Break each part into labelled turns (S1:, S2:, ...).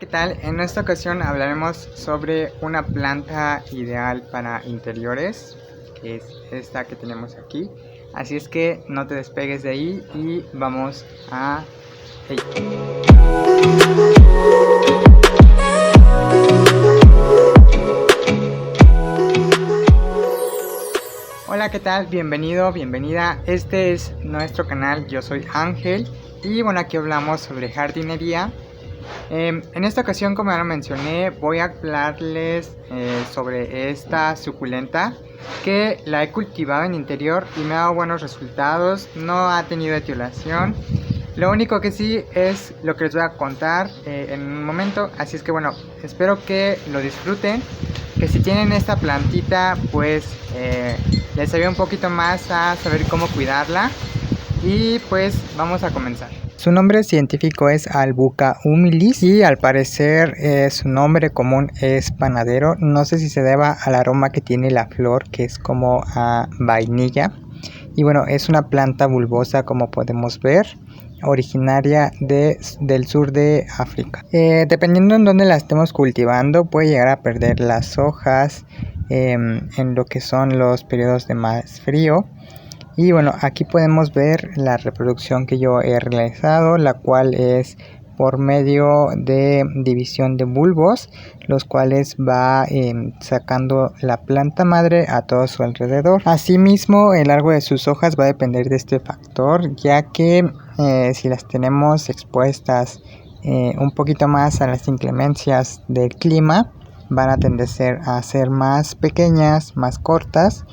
S1: ¿qué tal? En esta ocasión hablaremos sobre una planta ideal para interiores, que es esta que tenemos aquí. Así es que no te despegues de ahí y vamos a ello. Hola, ¿qué tal? Bienvenido, bienvenida. Este es nuestro canal, yo soy Ángel y bueno, aquí hablamos sobre jardinería. En esta ocasión, como ya lo mencioné, voy a hablarles sobre esta suculenta que la he cultivado en interior y me ha dado buenos resultados, no ha tenido etiolación. Lo único que sí es lo que les voy a contar en un momento, así es que bueno, espero que lo disfruten, que si tienen esta plantita pues les ayude un poquito más a saber cómo cuidarla y pues vamos a comenzar. Su nombre científico es Albuca humilis y al parecer su nombre común es panadero. No sé si se deba al aroma que tiene la flor, que es como a vainilla. Y bueno, es una planta bulbosa, como podemos ver, originaria del sur de África. Dependiendo en dónde la estemos cultivando, puede llegar a perder las hojas en lo que son los periodos de más frío. Y bueno, aquí podemos ver la reproducción que yo he realizado, la cual es por medio de división de bulbos, los cuales va sacando la planta madre a todo su alrededor. Asimismo, el largo de sus hojas va a depender de este factor, ya que si las tenemos expuestas un poquito más a las inclemencias del clima, van a tender a ser más pequeñas, más cortas.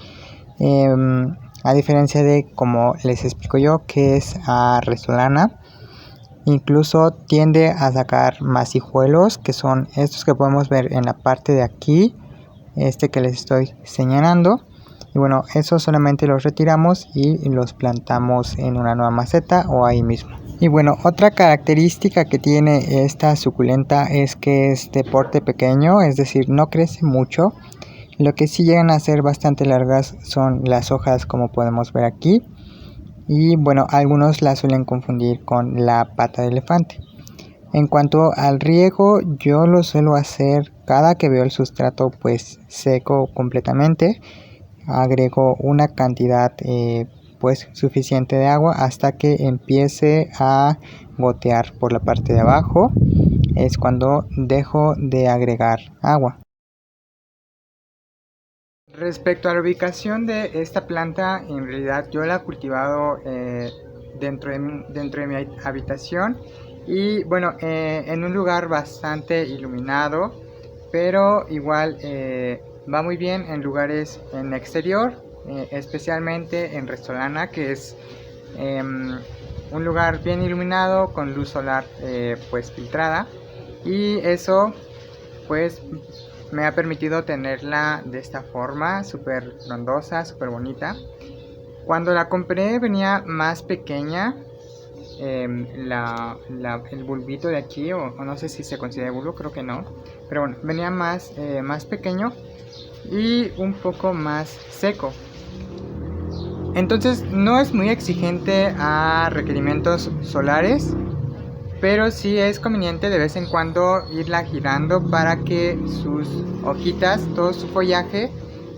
S1: A diferencia de, como les explico yo, que es resolana, incluso tiende a sacar más hijuelos, que son estos que podemos ver en la parte de aquí, este que les estoy señalando. Y bueno, eso solamente los retiramos y los plantamos en una nueva maceta o ahí mismo. Y bueno, otra característica que tiene esta suculenta es que es de porte pequeño, es decir, no crece mucho. Lo que sí llegan a ser bastante largas son las hojas, como podemos ver aquí. Y bueno, algunos la suelen confundir con la pata de elefante. En cuanto al riego, yo lo suelo hacer cada que veo el sustrato pues seco completamente. Agrego una cantidad pues suficiente de agua hasta que empiece a gotear por la parte de abajo. Es cuando dejo de agregar agua. Respecto a la ubicación de esta planta, en realidad yo la he cultivado dentro de mi habitación y bueno, en un lugar bastante iluminado, pero igual va muy bien en lugares en exterior, especialmente en Resolana, que es un lugar bien iluminado con luz solar pues filtrada, y eso pues me ha permitido tenerla de esta forma, súper frondosa, súper bonita. Cuando la compré venía más pequeña, el bulbito de aquí, o no sé si se considera bulbo, creo que no. Pero bueno, venía más pequeño y un poco más seco. Entonces no es muy exigente a requerimientos solares, pero sí es conveniente de vez en cuando irla girando para que sus hojitas, todo su follaje,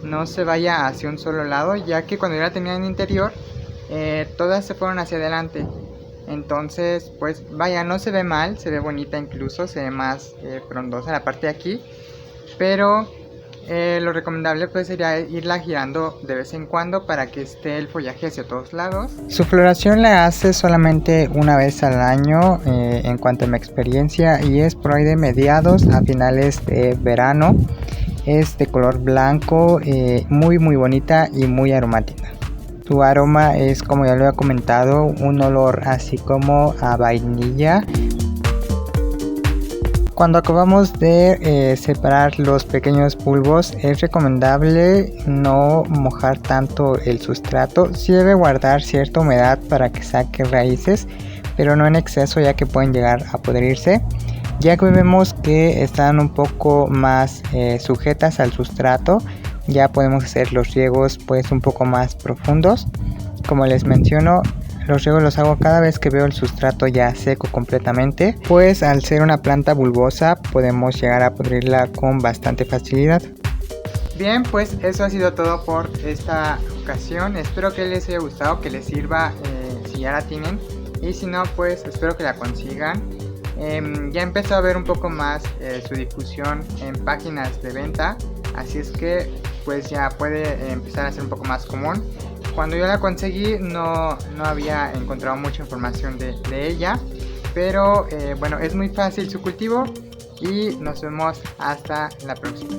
S1: no se vaya hacia un solo lado, ya que cuando yo la tenía en interior, todas se fueron hacia adelante. Entonces, pues vaya, no se ve mal, se ve bonita, incluso se ve más frondosa la parte de aquí, pero lo recomendable pues sería irla girando de vez en cuando para que esté el follaje hacia todos lados. Su floración la hace solamente una vez al año en cuanto a mi experiencia, y es por ahí de mediados a finales de verano. Es de color blanco, muy bonita y muy aromática. Su aroma es, como ya lo he comentado, un olor así como a vainilla. Cuando acabamos de separar los pequeños bulbos, es recomendable no mojar tanto el sustrato. Sí debe guardar cierta humedad para que saque raíces, pero no en exceso, ya que pueden llegar a podrirse. Ya que vemos que están un poco más sujetas al sustrato, ya podemos hacer los riegos pues un poco más profundos. Como les menciono, Los riegos los hago cada vez que veo el sustrato ya seco completamente, pues al ser una planta bulbosa podemos llegar a pudrirla con bastante facilidad. Bien, pues eso ha sido todo por esta ocasión. Espero que les haya gustado, que les sirva si ya la tienen, y si no, pues espero que la consigan. Ya empezó a ver un poco más su difusión en páginas de venta, así es que pues ya puede empezar a ser un poco más común. Cuando yo la conseguí no había encontrado mucha información de ella, pero bueno, es muy fácil su cultivo y nos vemos hasta la próxima.